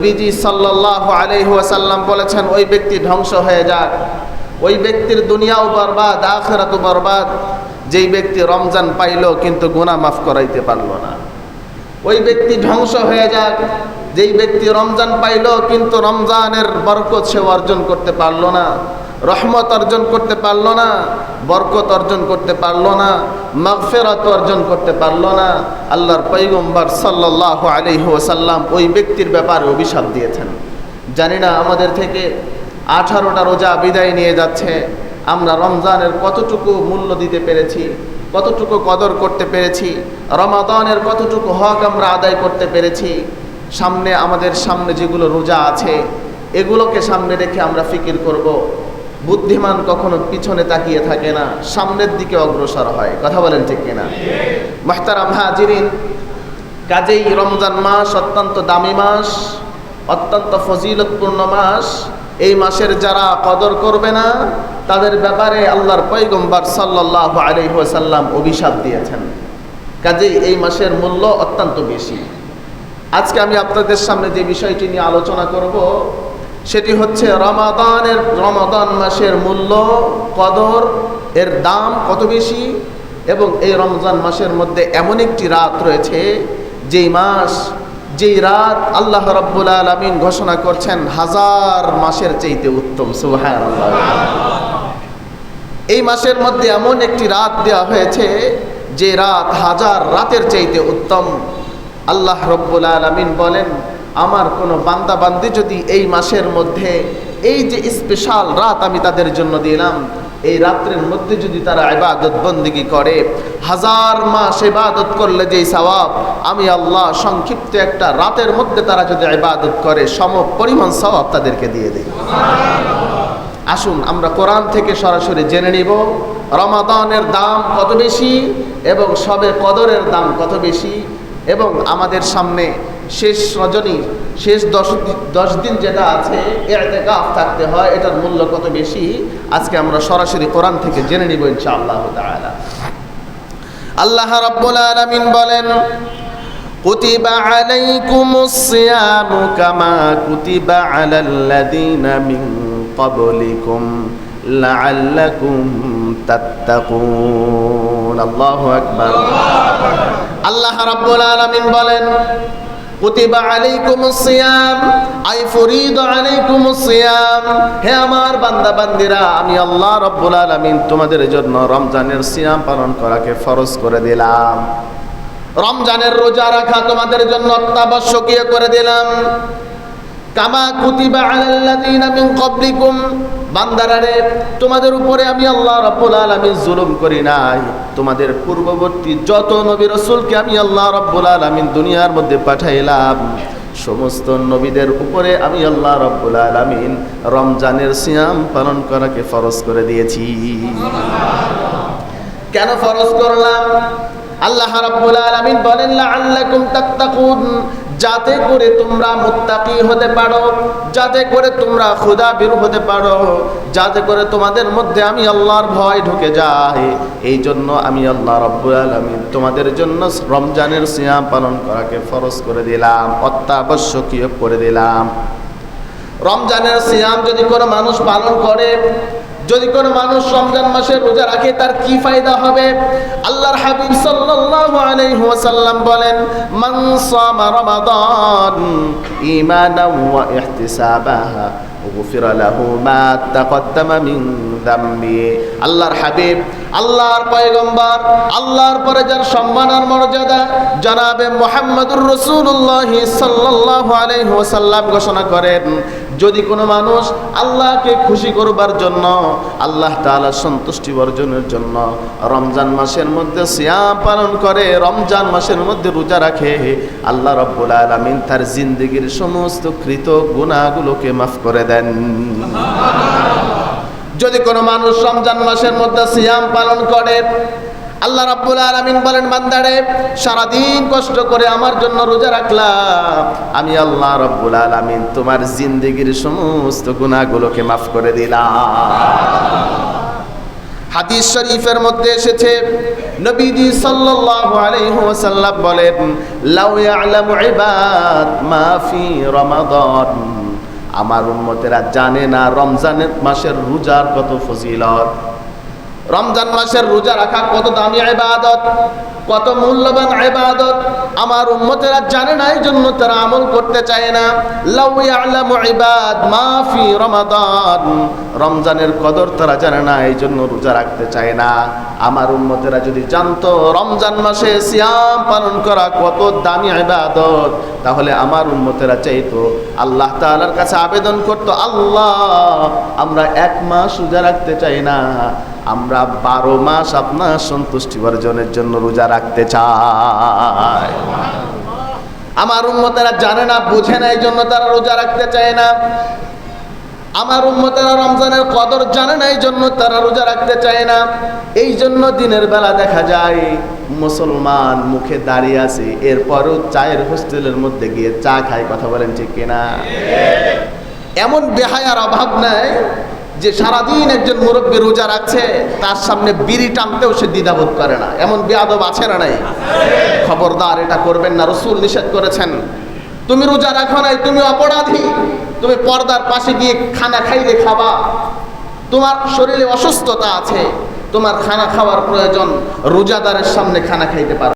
নবীজি সাল্লাল্লাহু আলাইহি ওয়াসাল্লাম বলেছেন, ওই ব্যক্তি ধ্বংস হয়ে যাক, ওই ব্যক্তির দুনিয়াও বরবাদ, আখিরাতও বরবাদ, যেই ব্যক্তি রমজান পাইল কিন্তু গুনাহ মাফ করাইতে পারল না। ওই ব্যক্তি ধ্বংস হয়ে যাক, যেই ব্যক্তি রমজান পাইল কিন্তু রমজানের বরকত সে অর্জন করতে পারল না, রহমত অর্জন করতে পারল না, বরকত অর্জন করতে পারল না, মাগফিরাত অর্জন করতে পারল না। আল্লাহর পয়গম্বর সাল্লাল্লাহু আলাইহি ওয়াসাল্লাম ওই ব্যক্তির ব্যাপারে অভিশাপ দিয়েছেন। জানি না আমাদের থেকে 18টা রোজা বিদায় নিয়ে যাচ্ছে, আমরা রমজানের কতটুকু মূল্য দিতে পেরেছি, কতটুকু কদর করতে পেরেছি, রমাদানের কতটুকু হক আমরা আদায় করতে পেরেছি। আমাদের সামনে যেগুলো রোজা আছে এগুলোকে সামনে রেখে আমরা ফিকির করব। বুদ্ধিমান কখনো পিছনে তাকিয়ে থাকে না, সামনের দিকে অগ্রসর হয়। কথা বলেন ঠিক কিনা? মুহতারাম হাজিরিন, কাজেই রমজান মাস অত্যন্ত দামি মাস, অত্যন্ত ফজিলতপূর্ণ মাস। এই মাসের যারা কদর করবে না তাদের ব্যাপারে আল্লাহর পয়গম্বর সাল্লাল্লাহু আলাইহি ওয়াসাল্লাম অভিশাপ দিয়েছেন। কাজেই এই মাসের মূল্য অত্যন্ত বেশি। আজকে আমি আপনাদের সামনে যে বিষয়টি নিয়ে আলোচনা করব সেটি হচ্ছে রমাদান মাসের মূল্য, কদর, এর দাম কত বেশি, এবং এই রমজান মাসের মধ্যে এমন একটি রাত রয়েছে যেই রাত আল্লাহ রাব্বুল আলামিন ঘোষণা করছেন 1000 মাসের চাইতে উত্তম। সুবহানাল্লাহ। এই মাসের মধ্যে এমন একটি রাত দেওয়া হয়েছে যে রাত 1000 রাতের চাইতে উত্তম। আল্লাহ রাব্বুল আলামিন বলেন, আমার কোনো বান্দা বান্দি যদি এই মাসের মধ্যে এই যে স্পেশাল রাত আমি তাদের জন্য দিলাম, এই রাত্রের মধ্যে যদি তারা ইবাদত বন্দেগী করে, 1000 মাস ইবাদত করলে যেই সওয়াব আমি আল্লাহ সংক্ষিপ্ত একটা রাতের মধ্যে তারা যদি ইবাদত করে সম পরিমাণ সওয়াব তাদেরকে দিয়ে দেয়। আসুন আমরা কোরআন থেকে সরাসরি জেনে নিব রমাদানের দাম কত বেশি এবং শবে কদরের দাম কত বেশি, এবং আমাদের সামনে শেষ রজনী, শেষ 10 দিন যেটা আছে ইতিকাফ থাকতে হয়, এটার মূল্য কত বেশি আজকে আমরা সরাসরি কোরআন থেকে জেনে নিব ইনশাআল্লাহ তাআলা। আল্লাহ রাব্বুল আলামিন বলেন, কুতিবা আলাইকুমুস সিয়ামু কামা কুতিবা আলাল্লাযীনা মিন ক্বাবলিকুম লাআল্লাকুম তাত্তাকুন। আল্লাহু আকবার। আল্লাহ রাব্বুল আলামিন বলেন, কুতিবা আলাইকুমুস সিয়াম আই ফুরিদা আলাইকুমুস সিয়াম, হে আমার বান্দা বান্দিরা, আমি আল্লাহ রাব্বুল আলামিন তোমাদের জন্য রমজানের সিয়াম পালন করাকে ফরজ করে দিলাম। রমজানের রোজা রাখা তোমাদের জন্য অত্যাবশ্যকীয় করে দিলাম। কামা কুতিবা আলাল্লাযীনা মিন ক্বাবলিকুম, বান্দারারে তোমাদের উপরে আমি আল্লাহ রাব্বুল আলামিন জুলুম করি নাই। তোমাদের পূর্ববর্তী যত নবী রাসূলকে আমি আল্লাহ রাব্বুল আলামিন দুনিয়ার মধ্যে পাঠাইলাম, সমস্ত নবীদের উপরে আমি আল্লাহ রাব্বুল আলামিন রমজানের সিয়াম পালন করাকে ফরজ করে দিয়েছি। কেন ফরজ করলাম? আল্লাহ রাব্বুল আলামিন বলেন, লাআল্লাকুম তাত্তাকুন, যাতে করে তোমরা মুত্তাকি হতে পারো, যাতে করে তোমরা খোদাভীরু হতে পারো, যাতে করে তোমাদের মধ্যে আমি আল্লাহর ভয় ঢুকে যায়। এই জন্য আমি আল্লাহ রাব্বুল আলামিন তোমাদের জন্য রমজানের সিয়াম পালন করাকে ফরজ করে দিলাম, অত্যাবশ্যকীয় করে দিলাম। রমজানের সিয়াম যদি কোনো মানুষ পালন করে, যদি কোনো মানুষ রমজান মাসে রোজা রাখে, তার কি ফায়দা হবে? আল্লাহর হাবিব সাল্লাল্লাহু আলাইহি ওয়াসাল্লাম বলেন, মান সামা রমাদান ঈমানান ওয়া ইহতিসাবাহা গুফিরা লাহু মা তাকদ্দামা মিন যামবি। আল্লাহর হাবিব, আল্লাহর পয়গম্বর, আল্লাহর পরে যার সম্মান আর মর্যাদা জনাবে মুহাম্মদুর রাসূলুল্লাহ সাল্লাল্লাহু আলাইহি ওয়াসাল্লাম ঘোষণা করেন, যদি কোনো মানুষ আল্লাহকে খুশি করবার জন্য, আল্লাহ তাআলার সন্তুষ্টি অর্জনের জন্য রমজান মাসের মধ্যে সিয়াম পালন করে, রমজান মাসের মধ্যে রোজা রাখে, আল্লাহ রাব্বুল আলামিন তার জিন্দেগীর সমস্ত কৃত গুনাহগুলোকে মাফ করে দেন। যদি কোনো মানুষ রমজান মাসের মধ্যে সিয়াম পালন করে, আল্লাহ রাব্বুল আলামিন বলেন, বান্দারে সারাদিন কষ্ট করে আমার জন্য রোজা রাখলাম, আমি আল্লাহ রাব্বুল আলামিন তোমার জিন্দেগীর সমস্ত গুনাহগুলোকে মাফ করে দিলাম। হাদিস শরীফের মধ্যে এসেছে নবীজি সাল্লাল্লাহু আলাইহি ওয়াসাল্লাম বলেন, লাউ ইয়ালামু ইবাদ মা ফি রমাদান, আমার উম্মতেরা জানে না রমজানের মাসের রোজার কত ফজিলত, রমজান মাসের রোজা রাখা কত দামি ইবাদত, কত মূল্যবান ইবাদত। আমার উম্মতেরা জানে না, এই জন্য তারা আমল করতে চায় না। লাউ ইয়ালামু ইবাদ মা ফি রমাদান, রমজানের কদর তারা জানে না, এই জন্য রোজা রাখতে চায় না। আমার উম্মতেরা যদি জানতো রমজান মাসে সিয়াম পালন করা কত দামি ইবাদত, তাহলে আমার উম্মতেরা চাইতো, আল্লাহ তাআলার কাছে আবেদন করতো, আল্লাহ আমরা এক মাস রোজা রাখতে চাই না, আমরা 12 মাস আপনার সন্তুষ্টি অর্জনের জন্য রোজা রাখতে চাই। আমার উম্মতেরা জানে না, বুঝে না, এই জন্য তারা রোজা রাখতে চায় না। আমার উম্মতেরা রমজানের কদর জানে না, এই জন্য তারা রোজা রাখতে চায় না। এই জন্য দিনের বেলা দেখা যায় মুসলমান মুখে দাঁড়িয়ে আছে, এরপরও চায়ের হোস্টেলের মধ্যে গিয়ে চা খায়। কথা বলেন ঠিক কিনা? এমন বেহায়ার অভাব নাই যে সারাদিন একজন মুরব্বী রোজা রাখছে, তার সামনে বিড়ি টানতেও সে দ্বিধাবোধ করে না। এমন বেয়াদব আছে না নাই? খবরদার, এটা করবেন না। রাসূল নিষেধ করেছেন। তুমি রোজা রাখো নাই, তুমি অপরাধী। তুমি পর্দার পাশে গিয়ে খানা খাইলে খাবা, তোমার শরীরে অসুস্থতা আছে, তোমার খানা খাওয়ার প্রয়োজন, রোজাদারের সামনে খানা খাইতে পারো।